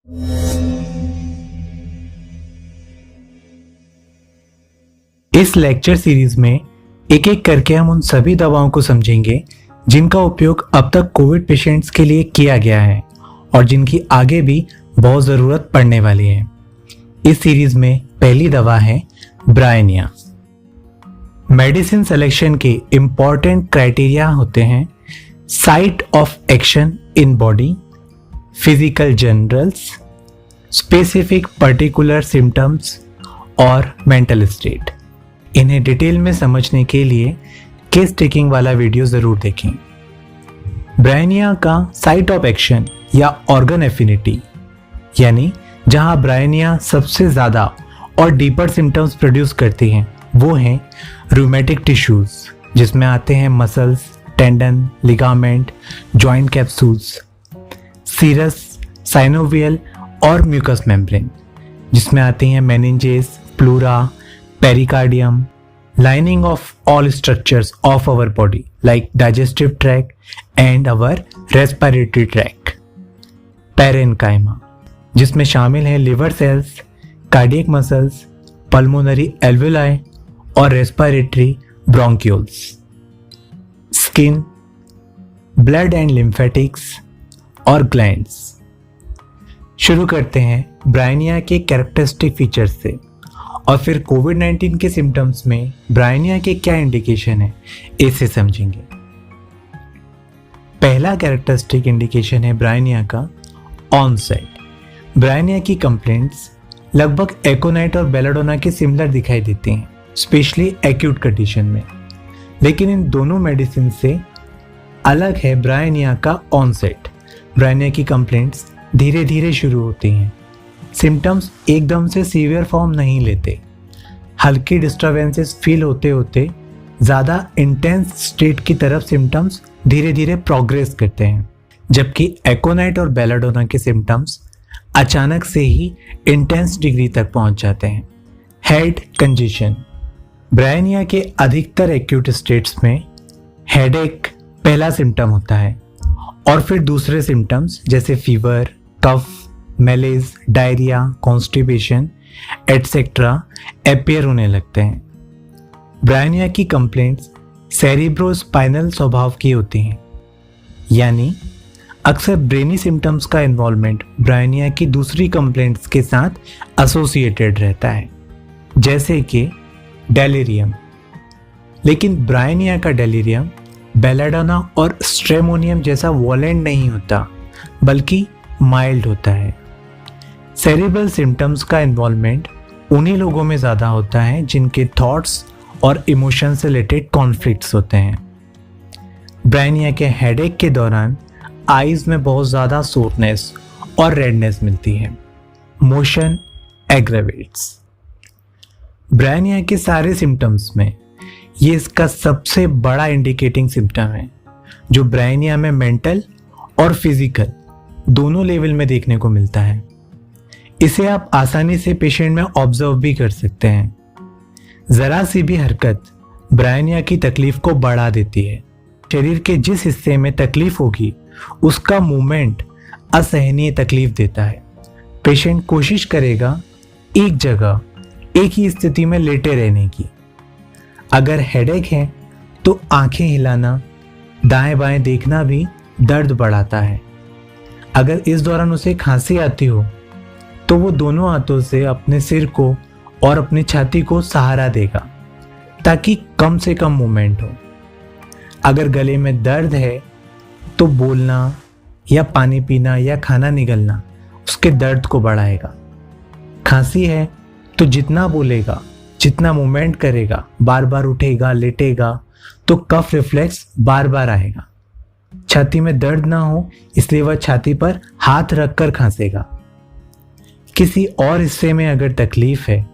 इस lecture series में एक एक करके हम उन सभी दवाओं को समझेंगे जिनका उपयोग अब तक कोविड पेशेंट्स के लिए किया गया है और जिनकी आगे भी बहुत ज़रूरत पड़ने वाली है। इस सीरीज में पहली दवा है ब्रायनिया। मेडिसिन सिलेक्शन के इम्पॉर्टेंट क्राइटेरिया होते हैं site of action in body, physical generals, specific particular symptoms और मेंटल स्टेट। इन्हें डिटेल में समझने के लिए केस टेकिंग वाला वीडियो ज़रूर देखें। ब्रायनिया का साइट ऑफ एक्शन या ऑर्गन एफिनिटी यानी जहां ब्रायनिया सबसे ज़्यादा और डीपर सिम्टम्स प्रोड्यूस करती हैं वो हैं रूमेटिक टिश्यूज, जिसमें आते हैं muscles, tendon, ligament, joint capsules, serous, synovial और म्यूकस मेम्ब्रेन, जिसमें आती हैं meninges, pleura, pericardium, lining of all structures of our body like digestive tract and our respiratory tract, parenchyma, जिसमें शामिल हैं liver cells, cardiac muscles, pulmonary alveoli और respiratory bronchioles, skin, blood and lymphatics और glands. शुरू करते हैं Bryonia के characteristic features से और फिर कोविड-19 के सिम्टम्स में ब्रायनिया के क्या इंडिकेशन है इसे समझेंगे। पहला कैरेक्टरिस्टिक इंडिकेशन है ब्रायनिया का ऑनसेट। ब्रायनिया की कंप्लेंट्स लगभग एकोनाइट और बेलाडोना के सिमिलर दिखाई देती हैं, स्पेशली एक्यूट कंडीशन में, लेकिन इन दोनों मेडिसिन से अलग है ब्रायनिया का ऑनसेट। ब्रायनिया की कंप्लेंट्स धीरे धीरे शुरू होती हैं, सिम्टम्स एकदम से सीवियर फॉर्म नहीं लेते, हल्की डिस्टर्बेंसेस फील होते होते ज़्यादा इंटेंस स्टेट की तरफ सिम्टम्स धीरे धीरे प्रोग्रेस करते हैं, जबकि एकोनाइट और बेलाडोना के सिम्टम्स अचानक से ही इंटेंस डिग्री तक पहुंच जाते हैं। Head congestion. ब्रायनिया के अधिकतर एक्यूट स्टेट्स में हेडेक पहला सिम्टम होता है और फिर दूसरे सिम्टम्स जैसे fever, cough, malaise, diarrhoea, constipation etcetera appear होने लगते हैं। ब्रायनिया की कंप्लेंट्स सेरिब्रोस्पाइनल स्वभाव की होती हैं, यानी अक्सर ब्रेनी सिम्टम्स का इन्वॉल्वमेंट ब्रायनिया की दूसरी कंप्लेंट्स के साथ एसोसिएटेड रहता है, जैसे कि डेलिरियम। लेकिन ब्रायनिया का डेलिरियम बेलाडोना और स्ट्रेमोनियम जैसा वॉलेंट नहीं होता, बल्कि माइल्ड होता है। सेरिब्रल सिम्टम्स का इन्वॉल्वमेंट उन्हीं लोगों में ज़्यादा होता है जिनके थॉट्स और इमोशन से रिलेटेड कॉन्फ्लिक्ट्स होते हैं। ब्रायनिया के हेडेक के दौरान आईज में बहुत ज़्यादा सोरनेस और रेडनेस मिलती है। मोशन एग्रेवेट्स। ब्रायनिया के सारे सिम्टम्स में ये इसका सबसे बड़ा इंडिकेटिंग सिम्टम है, जो ब्रायनिया में मेंटल और फिजिकल दोनों लेवल में देखने को मिलता है। इसे आप आसानी से पेशेंट में ऑब्जर्व भी कर सकते हैं। जरा सी भी हरकत ब्रायनिया की तकलीफ को बढ़ा देती है। शरीर के जिस हिस्से में तकलीफ होगी उसका मूवमेंट असहनीय तकलीफ देता है। पेशेंट कोशिश करेगा एक जगह एक ही स्थिति में लेटे रहने की। अगर हेडेक है तो आंखें हिलाना, दाएं बाएं देखना भी दर्द बढ़ाता है। अगर इस दौरान उसे खांसी आती हो तो वो दोनों हाथों से अपने सिर को और अपनी छाती को सहारा देगा ताकि कम से कम मूवमेंट हो। अगर गले में दर्द है तो बोलना या पानी पीना या खाना निगलना उसके दर्द को बढ़ाएगा। खांसी है तो जितना बोलेगा, जितना मूवमेंट करेगा, बार बार उठेगा, लेटेगा, तो कफ रिफ्लेक्स बार बार आएगा। छाती में दर्द ना हो इसलिए वह छाती पर हाथ रखकर खांसेगा। किसी और हिस्से में अगर तकलीफ है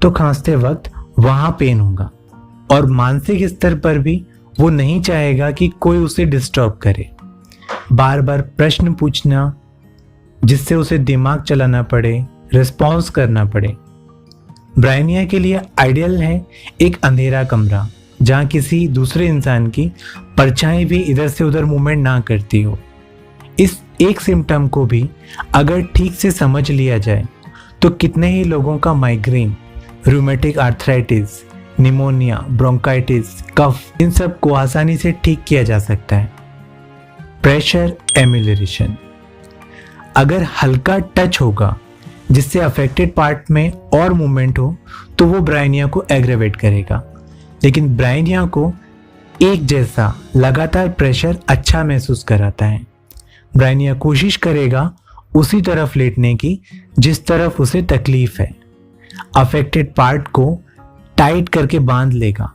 तो खांसते वक्त वहां पेन होगा और मानसिक स्तर पर भी वो नहीं चाहेगा कि कोई उसे डिस्टर्ब करे। बार बार प्रश्न पूछना जिससे उसे दिमाग चलाना पड़े, रिस्पॉन्स करना पड़े। ब्रायनिया के लिए आइडियल है एक अंधेरा कमरा जहाँ किसी दूसरे इंसान की परछाई भी इधर से उधर मूवमेंट ना करती हो। इस एक सिम्टम को भी अगर ठीक से समझ लिया जाए तो कितने ही लोगों का migraine, rheumatic arthritis, pneumonia, bronchitis, cough, इन सब को आसानी से ठीक किया जा सकता है। प्रेशर एम्यूलरेशन, अगर हल्का टच होगा जिससे अफेक्टेड पार्ट में और मूवमेंट हो तो वो ब्रायनिया को एग्रेवेट करेगा, लेकिन ब्रायनिया को एक जैसा लगातार प्रेशर अच्छा महसूस कराता है। ब्रायनिया कोशिश करेगा उसी तरफ लेटने की जिस तरफ उसे तकलीफ है, अफेक्टेड पार्ट को टाइट करके बांध लेगा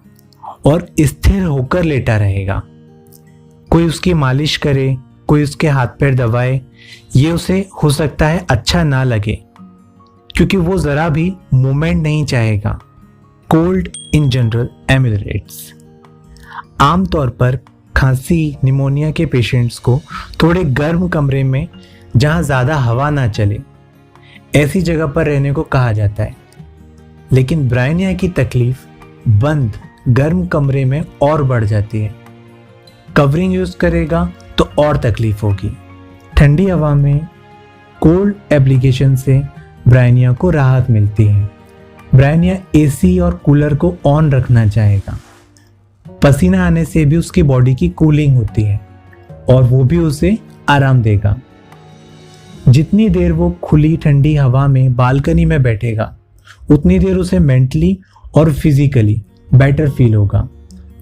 और स्थिर होकर लेटा रहेगा। कोई उसकी मालिश करे, कोई उसके हाथ पैर दबाए, ये उसे हो सकता है अच्छा ना लगे क्योंकि वो जरा भी मूवमेंट नहीं चाहेगा। कोल्ड इन जनरल एम्यूलरेट्स, आमतौर पर खांसी, निमोनिया के पेशेंट्स को थोड़े गर्म कमरे में जहां ज़्यादा हवा ना चले ऐसी जगह पर रहने को कहा जाता है, लेकिन ब्रायनिया की तकलीफ बंद गर्म कमरे में और बढ़ जाती है। कवरिंग यूज करेगा तो और तकलीफ होगी। ठंडी हवा में कोल्ड एप्लीकेशन से ब्रायनिया को राहत मिलती है। ब्रायनिया एसी और कूलर को ऑन रखना चाहेगा। पसीना आने से भी उसकी बॉडी की कूलिंग होती है और वो भी उसे आराम देगा। जितनी देर वो खुली ठंडी हवा में बालकनी में बैठेगा उतनी देर उसे मेंटली और फिजिकली बेटर फील होगा।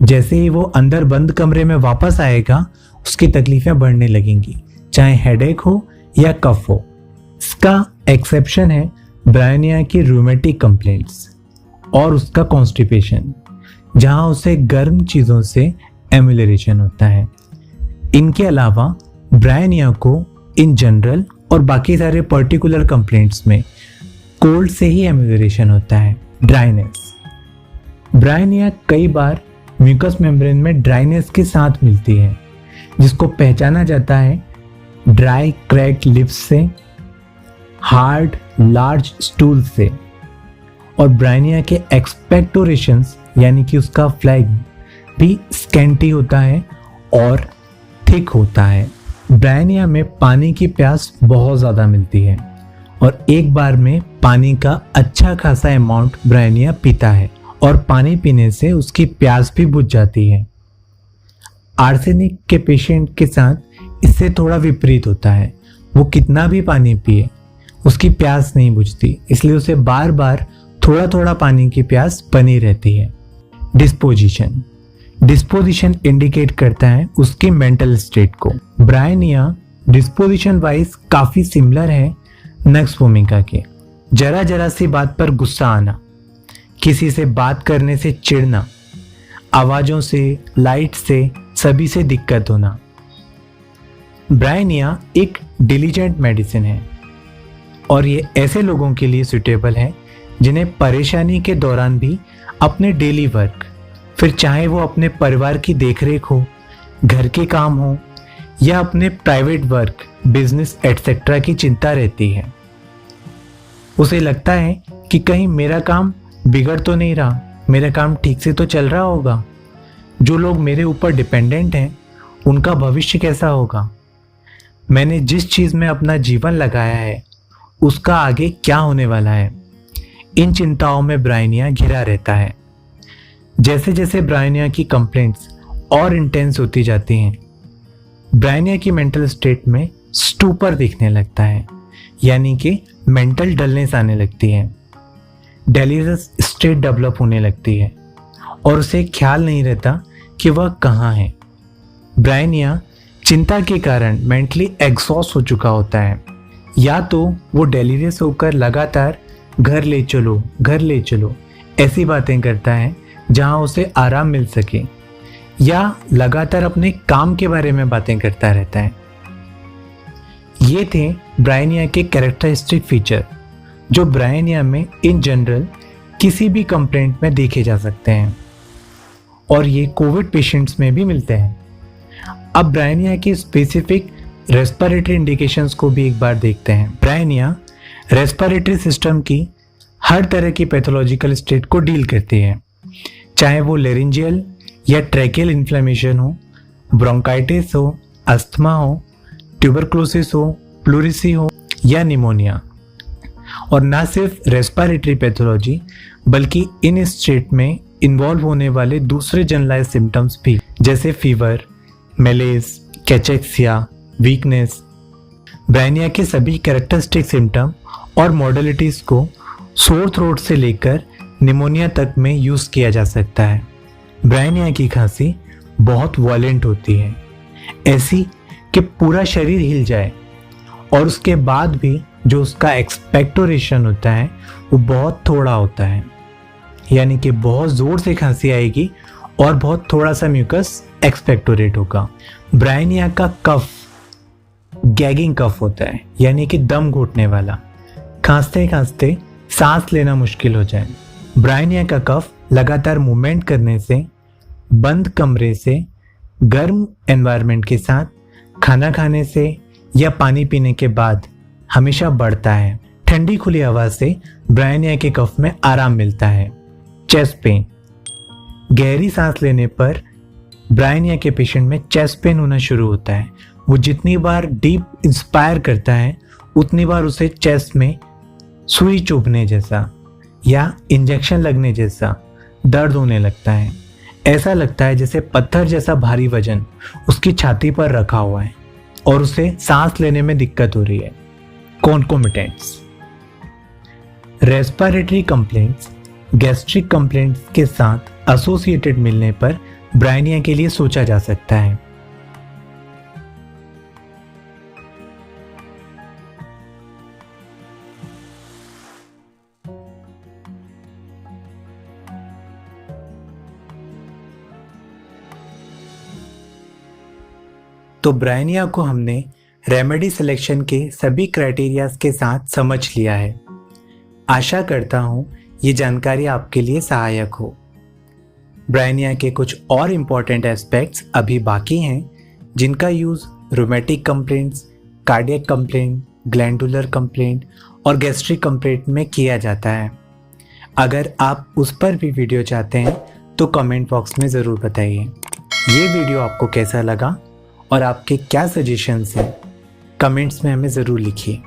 जैसे ही वो अंदर बंद कमरे में वापस आएगा उसकी तकलीफें बढ़ने लगेंगी, चाहे हेडेक हो या कफ हो। इसका एक्सेप्शन है ब्रायनिया की रूमेटिक कंप्लेंट्स और उसका कॉन्स्टिपेशन, जहां उसे गर्म चीज़ों से एम्यूलरेशन होता है। इनके अलावा ब्रायनिया को इन जनरल और बाकी सारे पर्टिकुलर कंप्लेंट्स में कोल्ड से ही एम्यूलरेशन होता है। ड्राइनेस, ब्रायनिया कई बार म्यूकस मेम्ब्रेन में ड्राइनेस के साथ मिलती है, जिसको पहचाना जाता है ड्राई क्रैक्ड लिप्स से, हार्ड लार्ज स्टूल से, और ब्रायनिया के एक्सपेक्टोरेशंस यानी कि उसका फ्लैग भी स्कैंटी होता है और थिक होता है। ब्रायनिया में पानी की प्यास बहुत ज़्यादा मिलती है और एक बार में पानी का अच्छा खासा अमाउंट ब्रायनिया पीता है और पानी पीने से उसकी प्यास भी बुझ जाती है। आर्सेनिक के पेशेंट के साथ इससे थोड़ा विपरीत होता है। वो कितना भी पानी पिए उसकी प्यास नहीं बुझती, इसलिए उसे बार बार थोड़ा थोड़ा पानी की प्यास बनी रहती है। डिस्पोजिशन, डिस्पोजिशन इंडिकेट करता है उसकी मेंटल स्टेट को। ब्रायनिया डिस्पोजिशन वाइज काफी सिमिलर है नक्स भूमिका के। जरा जरा सी बात पर गुस्सा आना, किसी से बात करने से चिढ़ना, आवाजों से, लाइट से, सभी से दिक्कत होना। ब्रायनिया एक डिलीजेंट मेडिसिन है और ये ऐसे लोगों के लिए सुटेबल है जिन्हें परेशानी के दौरान भी अपने डेली वर्क, फिर चाहे वो अपने परिवार की देखरेख हो, घर के काम हो या अपने प्राइवेट वर्क, बिजनेस एटसेट्रा की चिंता रहती है। उसे लगता है कि कहीं मेरा काम बिगड़ तो नहीं रहा, मेरा काम ठीक से तो चल रहा होगा, जो लोग मेरे ऊपर डिपेंडेंट हैं उनका भविष्य कैसा होगा, मैंने जिस चीज़ में अपना जीवन लगाया है उसका आगे क्या होने वाला है। इन चिंताओं में ब्रायनिया घिरा रहता है। जैसे जैसे ब्रायनिया की कंप्लेंट्स और इंटेंस होती जाती हैं, ब्रायनिया की मेंटल स्टेट में स्टूपर दिखने लगता है, यानी कि मेंटल डलनेस आने लगती है। डेलीरियस स्टेट डेवलप होने लगती है और उसे ख्याल नहीं रहता कि वह कहाँ है। ब्रायनिया चिंता के कारण मेंटली एग्जॉस्ट हो चुका होता है। या तो वो डेलीरियस होकर लगातार घर ले चलो, घर ले चलो ऐसी बातें करता है जहां उसे आराम मिल सके, या लगातार अपने काम के बारे में बातें करता रहता है। ये थे ब्रायनिया के कैरेक्टरिस्टिक फीचर जो ब्रायनिया में इन जनरल किसी भी कंप्लेंट में देखे जा सकते हैं और ये कोविड पेशेंट्स में भी मिलते हैं। अब ब्रायनिया की स्पेसिफिक रेस्पिरेटरी इंडिकेशंस को भी एक बार देखते हैं। ब्रायनिया रेस्पिरेटरी सिस्टम की हर तरह की पैथोलॉजिकल स्टेट को डील करती है, चाहे वो लेरिंजियल या ट्रैकियल इन्फ्लेमेशन हो, ब्रोंकाइटिस हो, अस्थमा हो, ट्यूबरक्लोसिस हो, प्लूरिसी हो या निमोनिया। और ना सिर्फ रेस्पिरेटरी पैथोलॉजी बल्कि इन स्टेट में इन्वॉल्व होने वाले दूसरे जनरलाइज सिम्टम्स भी, जैसे फीवर, मेलेज, कैचेक्सिया, वीकनेस। ब्रायनिया के सभी कैरेक्टरिस्टिक सिम्टम और मॉडलिटीज को सोर थ्रोट से लेकर निमोनिया तक में यूज किया जा सकता है। ब्रायनिया की खांसी बहुत वायलेंट होती है, ऐसी कि पूरा शरीर हिल जाए, और उसके बाद भी जो उसका एक्सपेक्टोरेशन होता है वो बहुत थोड़ा होता है, यानी कि बहुत जोर से खांसी आएगी और बहुत थोड़ा सा म्यूकस एक्सपेक्टोरेट होगा। ब्रायनिया का कफ गैगिंग कफ होता है, यानी कि दम घुटने वाला, खांसते खांसते सांस लेना मुश्किल हो जाए। ब्रायनिया का कफ लगातार मूवमेंट करने से, बंद कमरे से, गर्म एनवायरनमेंट के साथ, खाना खाने से या पानी पीने के बाद हमेशा बढ़ता है। ठंडी खुली हवा से ब्रायनिया के कफ में आराम मिलता है। चेस्ट पेन, गहरी सांस लेने पर ब्रायनिया के पेशेंट में चेस्ट पेन होना शुरू होता है। वो जितनी बार डीप इंस्पायर करता है उतनी बार उसे चेस्ट में सुई चुभने जैसा या इंजेक्शन लगने जैसा दर्द होने लगता है। ऐसा लगता है जैसे पत्थर जैसा भारी वजन उसकी छाती पर रखा हुआ है और उसे सांस लेने में दिक्कत हो रही है। कॉन्कोमिटेंट्स, रेस्पिरेटरी कंप्लेंट्स गैस्ट्रिक कंप्लेंट्स के साथ एसोसिएटेड मिलने पर ब्रायनिया के लिए सोचा जा सकता है। तो ब्रायनिया को हमने रेमेडी सिलेक्शन के सभी क्राइटेरियाज के साथ समझ लिया है। आशा करता हूँ ये जानकारी आपके लिए सहायक हो। ब्रायनिया के कुछ और इम्पॉर्टेंट एस्पेक्ट्स अभी बाकी हैं, जिनका use rheumatic complaints, cardiac complaint, glandular complaint और गैस्ट्रिक कंप्लेंट में किया जाता है। अगर आप उस पर भी वीडियो चाहते हैं तो कमेंट बॉक्स में ज़रूर बताइए। ये वीडियो आपको कैसा लगा और आपके क्या सजेशंस हैं, कमेंट्स में हमें ज़रूर लिखिए।